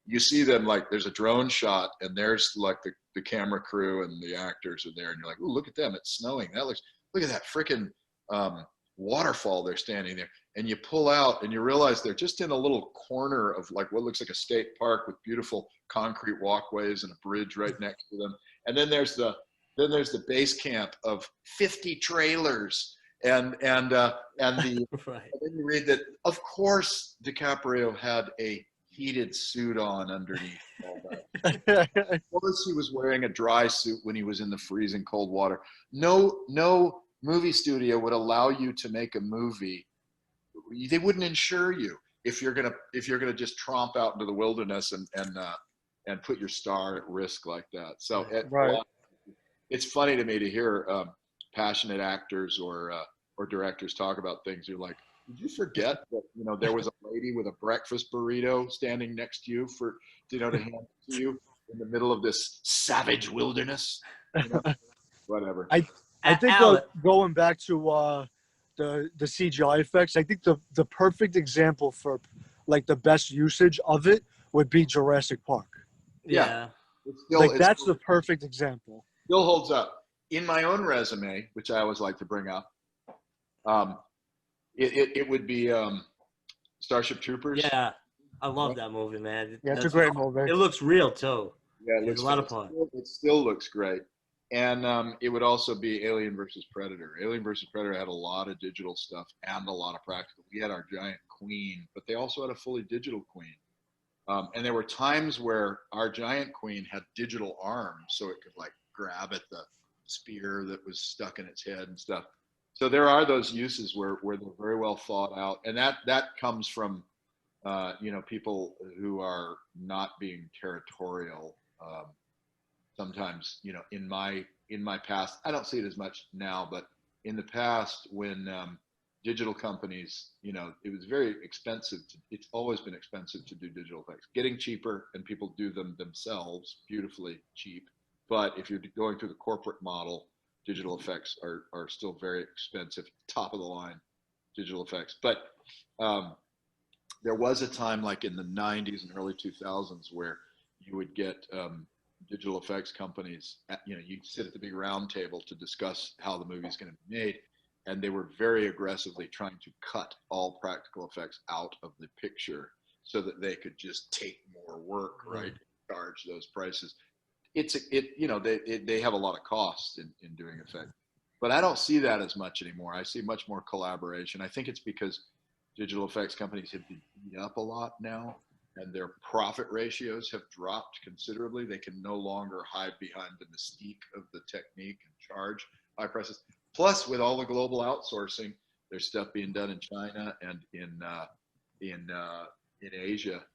You see them, like there's a drone shot and there's like the camera crew and the actors are there, and you're like, oh, look at them, it's snowing. Look at that freaking waterfall they're standing there. And you pull out and you realize they're just in a little corner of like what looks like a state park with beautiful concrete walkways and a bridge right next to them. And then there's the base camp of 50 trailers and Right. and then you read that of course DiCaprio had a heated suit on underneath all that. Of course he was wearing a dry suit when he was in the freezing cold water. No movie studio would allow you to make a movie. They wouldn't insure you if you're gonna just tromp out into the wilderness and put your star at risk like that. So Right. it's funny to me to hear passionate actors or directors talk about things. You're like, did you forget that there was a lady with a breakfast burrito standing next to you to hand it to you in the middle of this savage wilderness? Whatever. I think Alec. going back to the CGI effects, I think the perfect example for like the best usage of it would be Jurassic Park. Yeah. That's the perfect example. Still holds up. In my own resume, which I always like to bring up, it would be Starship Troopers. Yeah, I love that movie, man. Yeah, it's a great movie. It looks real too. Yeah, There's a lot of fun. It still looks great. And it would also be Alien versus Predator. Alien versus Predator had a lot of digital stuff and a lot of practical. We had our giant queen, but they also had a fully digital queen. And there were times where our giant queen had digital arms, so it could like grab at the spear that was stuck in its head and stuff. So there are those uses where they're very well thought out, and that comes from people who are not being territorial. Sometimes, in my past, I don't see it as much now, but in the past, when digital companies, it was very expensive. It's always been expensive to do digital effects. Getting cheaper, and people do them themselves, beautifully cheap. But if you're going through the corporate model, digital effects are still very expensive, top of the line digital effects. But there was a time like in the 90s and early 2000s where you would get digital effects companies, you'd sit at the big round table to discuss how the movie's going to be made. And they were very aggressively trying to cut all practical effects out of the picture so that they could just take more work, right? Charge those prices. They have a lot of costs in doing effect, but I don't see that as much anymore. I see much more collaboration. I think it's because digital effects companies have been beat up a lot now, and their profit ratios have dropped considerably. They can no longer hide behind the mystique of the technique and charge high prices. Plus, with all the global outsourcing, there's stuff being done in China and in Asia,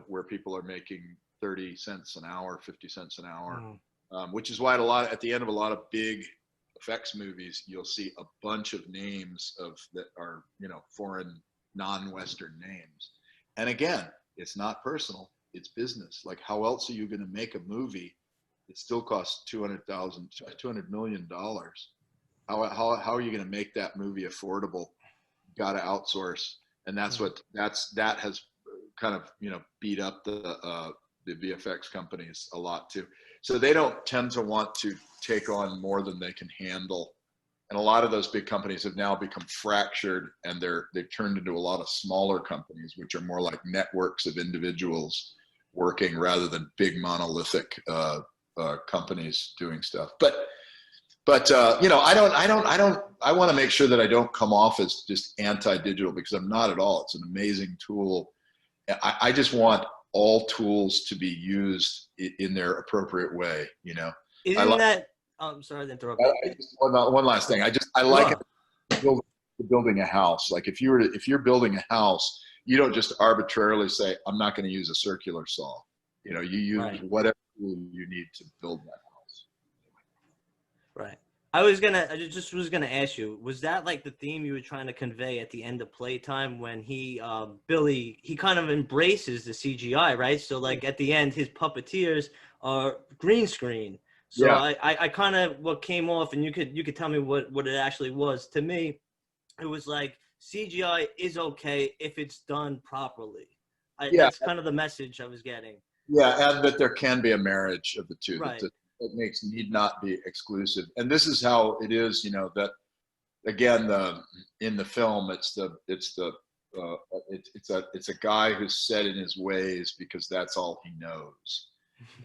where people are making 30 cents an hour, 50 cents an hour, which is why at the end of a lot of big effects movies, you'll see a bunch of names that are, foreign, non-Western names. And again, it's not personal, it's business. Like, how else are you going to make a movie that still costs $200 million? How are you going to make that movie affordable? You got to outsource. And that has kind of, beat up the VFX companies a lot too. So they don't tend to want to take on more than they can handle. And a lot of those big companies have now become fractured, and they've turned into a lot of smaller companies, which are more like networks of individuals working rather than big monolithic companies doing stuff. But I want to make sure that I don't come off as just anti-digital, because I'm not at all. It's an amazing tool. I just want all tools to be used in their appropriate way, Isn't that? I'm sorry to interrupt. One last thing. I like building a house. Like if you're building a house, you don't just arbitrarily say, I'm not going to use a circular saw. You use whatever tool you need to build that house. Right. I just was gonna ask you, was that like the theme you were trying to convey at the end of Playtime when Billy kind of embraces the CGI, right? So like at the end, his puppeteers are green screen. So yeah. I kind of, what came off, and you could tell me what it actually was. To me, it was like CGI is okay if it's done properly. That's kind of the message I was getting. Yeah, and that there can be a marriage of the two. Right. That need not be exclusive. And this is how it is, that again, in the film, it's a guy who's set in his ways because that's all he knows.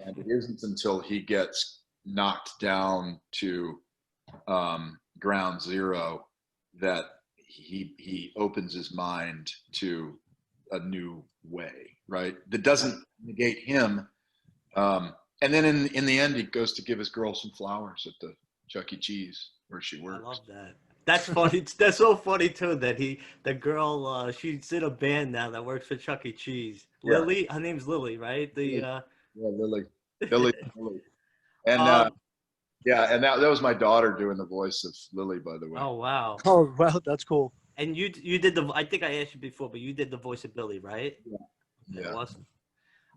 And it isn't until he gets knocked down to ground zero that he opens his mind to a new way, right? That doesn't negate him. And then in the end, he goes to give his girl some flowers at the Chuck E. Cheese where she works. I love that. That's funny. That's so funny too. That the girl, she's in a band now that works for Chuck E. Cheese. Yeah. Lily, her name's Lily, right? Lily. And and that was my daughter doing the voice of Lily, by the way. Oh wow. Oh wow, that's cool. And you did I think I asked you before, but you did the voice of Billy, right? Yeah. Awesome.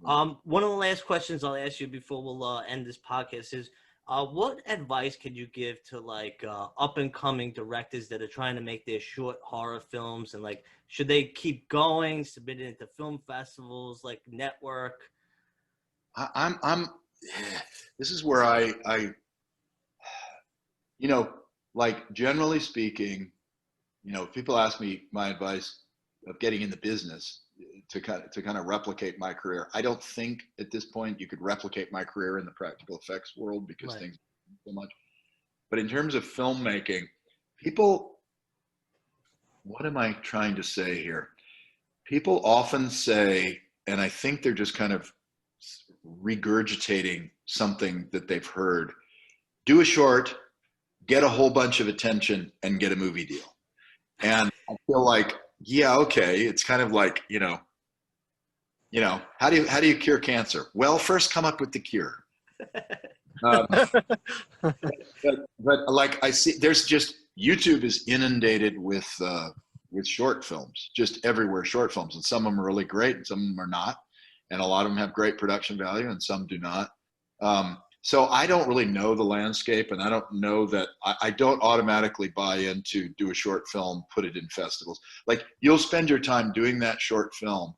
One of the last questions I'll ask you before we'll end this podcast is, what advice could you give to like up and coming directors that are trying to make their short horror films, and like, should they keep going, submit it into film festivals, like network? This is where I like, generally speaking, people ask me my advice of getting in the business to kind of replicate my career. I don't think at this point you could replicate my career in the practical effects world because things so much. But in terms of filmmaking, what am I trying to say here? People often say, and I think they're just kind of regurgitating something that they've heard. Do a short, get a whole bunch of attention, and get a movie deal. And I feel like, yeah, okay, it's kind of like, how do you cure cancer? Well, first come up with the cure. But like I see, there's just, YouTube is inundated with short films, just everywhere, short films, and some of them are really great, and some of them are not, and a lot of them have great production value, and some do not. So I don't really know the landscape, and I don't know that I don't automatically buy into do a short film, put it in festivals. Like, you'll spend your time doing that short film,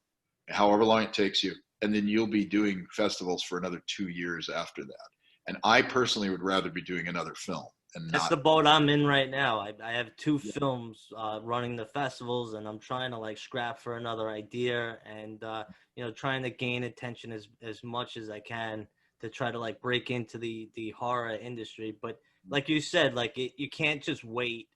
however long it takes you, and then you'll be doing festivals for another 2 years after that. And I personally would rather be doing another film. And that's the boat I'm in right now. I have 2 films running the festivals, and I'm trying to like scrap for another idea, and trying to gain attention as much as I can to try to like break into the horror industry. But like you said, like you can't just wait.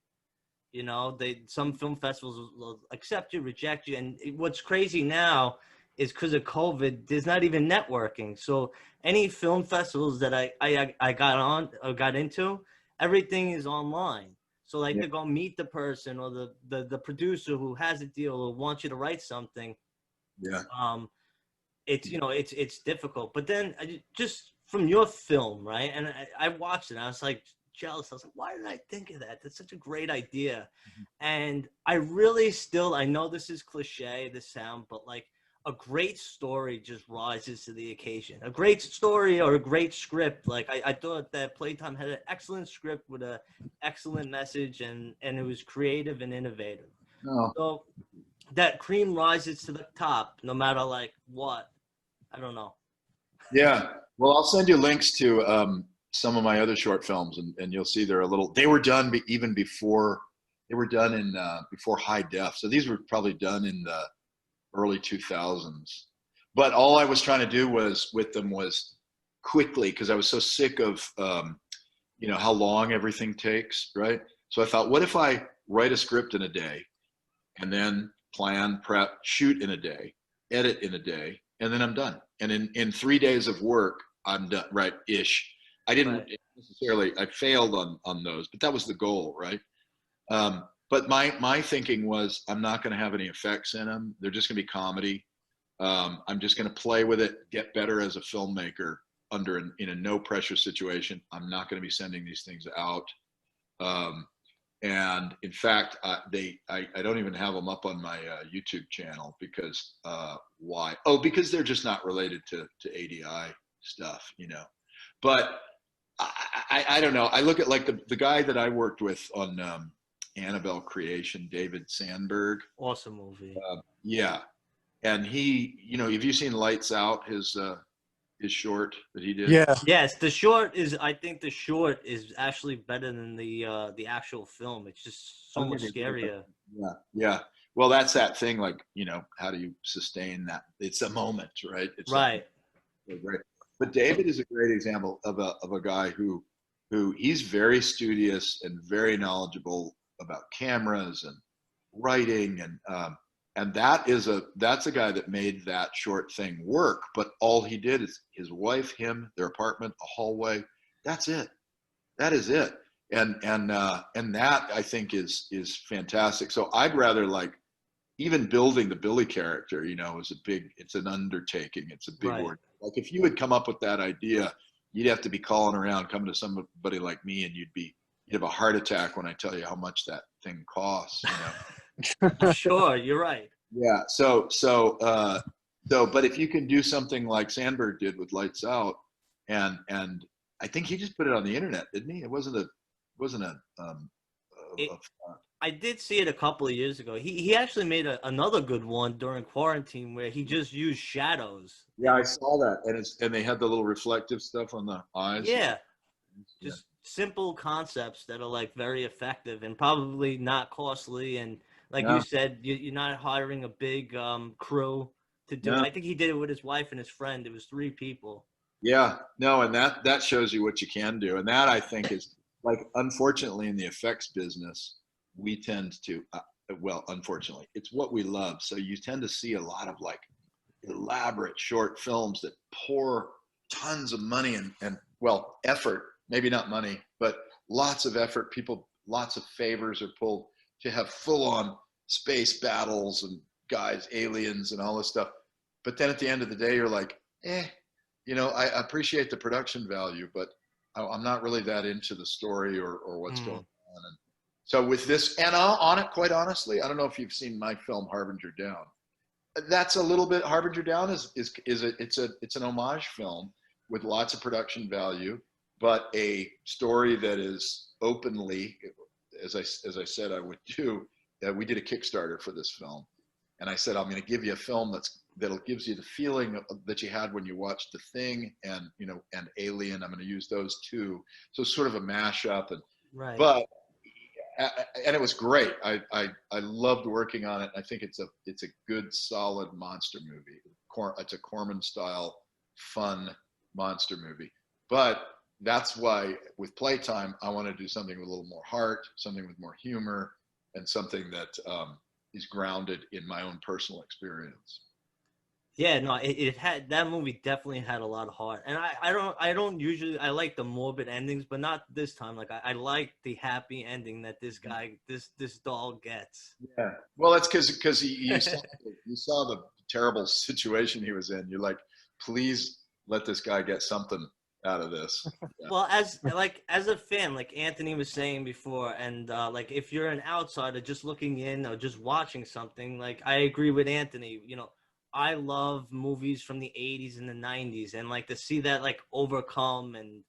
Some film festivals will accept you, reject you, and what's crazy now is because of COVID, there's not even networking. So any film festivals that I got into, everything is online. So like to go meet the person or the producer who has a deal or wants you to write something. Yeah. It's difficult. But then just from your film, right? And I watched it. And I was like jealous. I was like, why didn't I think of that? That's such a great idea. Mm-hmm. And I really I know this is cliche, this sound, but like, a great story just rises to the occasion. A great story or a great script. Like I thought that Playtime had an excellent script with an excellent message, and it was creative and innovative. Oh. So that cream rises to the top no matter like what. I don't know. Yeah. Well, I'll send you links to some of my other short films, and you'll see they're they were done even before, they were done in before high def. So these were probably done in the early 2000s, but all I was trying to do was quickly, because I was so sick of how long everything takes, right? So I thought, what if I write a script in a day, and then plan, prep, shoot in a day, edit in a day, and then I'm done. And in 3 days of work, I'm done, right? Ish. I didn't necessarily, I failed on those, but that was the goal, right? But my thinking was, I'm not going to have any effects in them. They're just going to be comedy. I'm just going to play with it, get better as a filmmaker in a no pressure situation. I'm not going to be sending these things out. And in fact, I don't even have them up on my YouTube channel because why? Oh, because they're just not related to ADI stuff, But I don't know. I look at like the guy that I worked with on Annabelle Creation, David Sandberg. Awesome movie. Yeah. And he, have you seen Lights Out, his short that he did? Yeah. Yes, I think the short is actually better than the actual film. It's just so much scarier. Yeah. Yeah. Well, that's that thing, like, how do you sustain that? It's a moment, right? It's right. Great. But David is a great example of a guy who he's very studious and very knowledgeable about cameras and writing, and that's a guy that made that short thing work. But all he did is his wife, him, their apartment, a hallway. That's it. That is it. And that, I think, is fantastic. So I'd rather, like, even building the Billy character, it's an undertaking. It's a big word. Like, if you had come up with that idea, you'd have to be calling around, coming to somebody like me, and you'd have a heart attack when I tell you how much that thing costs. Sure, you're right. Yeah. So, but if you can do something like Sandberg did with Lights Out, and I think he just put it on the internet, didn't he? It wasn't a. I did see it a couple of years ago. He actually made another good one during quarantine where he just used shadows. Yeah, I saw that, and they had the little reflective stuff on the eyes. Yeah, just simple concepts that are like very effective and probably not costly. And like you said, you're not hiring a big crew to do it. I think he did it with his wife and his friend. It was 3 people. Yeah, no, and that shows you what you can do, and that, I think, is, like, unfortunately in the effects business, we tend to, unfortunately, it's what we love. So you tend to see a lot of, like, elaborate short films that pour tons of money and well, effort, maybe not money, but lots of effort. People, lots of favors are pulled to have full on space battles and guys, aliens and all this stuff. But then at the end of the day, you're like, you know, I appreciate the production value, but I'm not really that into the story or what's going on. And so with this, and on it, quite honestly, I don't know if you've seen my film Harbinger Down. That's a little bit, Harbinger Down it's an homage film with lots of production value, but a story that is openly, as I said I would do. We did a Kickstarter for this film, and I said I'm going to give you a film that'll gives you the feeling that you had when you watched The Thing and and Alien. I'm going to use those two, so sort of a mashup. And Right. But and it was great. I loved working on it. I think it's a good, solid monster movie. It's a Corman style, fun monster movie. But that's why with Playtime, I want to do something with a little more heart, something with more humor, and something that is grounded in my own personal experience. Yeah, no, it had, that movie definitely had a lot of heart, and I don't usually, I like the morbid endings, but not this time. Like I like the happy ending that this guy, this doll gets. Yeah, well, that's because you saw the terrible situation he was in. You're like, please let this guy get something out of this. Yeah. Well, as a fan, like Anthony was saying before, and like if you're an outsider just looking in or just watching something, like I agree with Anthony. I love movies from the 80s and the 90s, and like to see that like overcome, and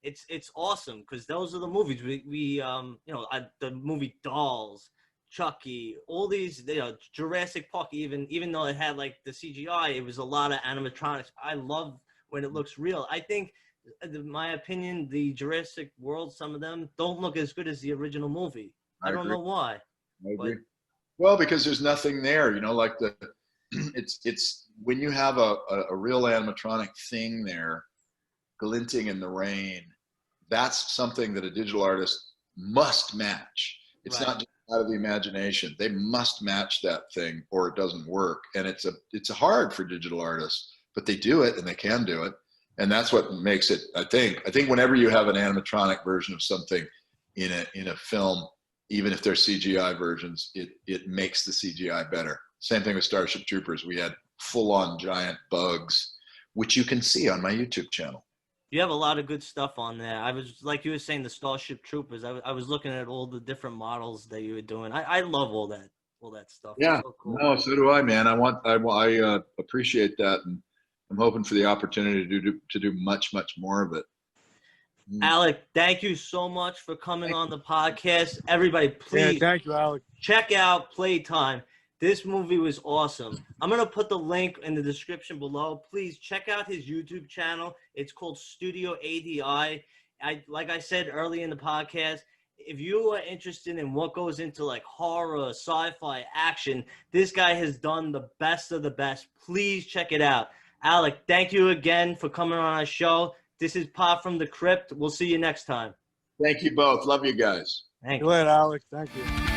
it's awesome, because those are the movies we the movie Dolls, Chucky, all these, Jurassic Park, even though it had like the CGI, it was a lot of animatronics. I love when it looks real. I think, in my opinion, the Jurassic World, some of them don't look as good as the original movie. I don't know why. I agree. Well, because there's nothing there, like it's when you have a real animatronic thing there glinting in the rain, that's something that a digital artist must match. It's Right. not just out of the imagination. They must match that thing or it doesn't work. And it's hard for digital artists, but they do it and they can do it. And that's what makes it, I think whenever you have an animatronic version of something in a film, even if they're CGI versions, it makes the CGI better. Same thing with Starship Troopers. We had full-on giant bugs, which you can see on my YouTube channel. You have a lot of good stuff on there. I was, like you were saying, the Starship Troopers. I was looking at all the different models that you were doing. I love all that stuff. Yeah, It's so cool. no, so do I, man. I appreciate that, and I'm hoping for the opportunity to do much more of it. Alec, thank you so much for coming on the podcast. Everybody, please thank you, Alec. check out Playtime. This movie was awesome. I'm going to put the link in the description below. Please check out his YouTube channel. It's called StudioADI. Like I said early in the podcast, if you are interested in what goes into like horror, sci-fi, action, this guy has done the best of the best. Please check it out. Alec, thank you again for coming on our show. This is Pop from the Crypt. We'll see you next time. Thank you both. Love you guys. Thank See you later, Alec. Thank you.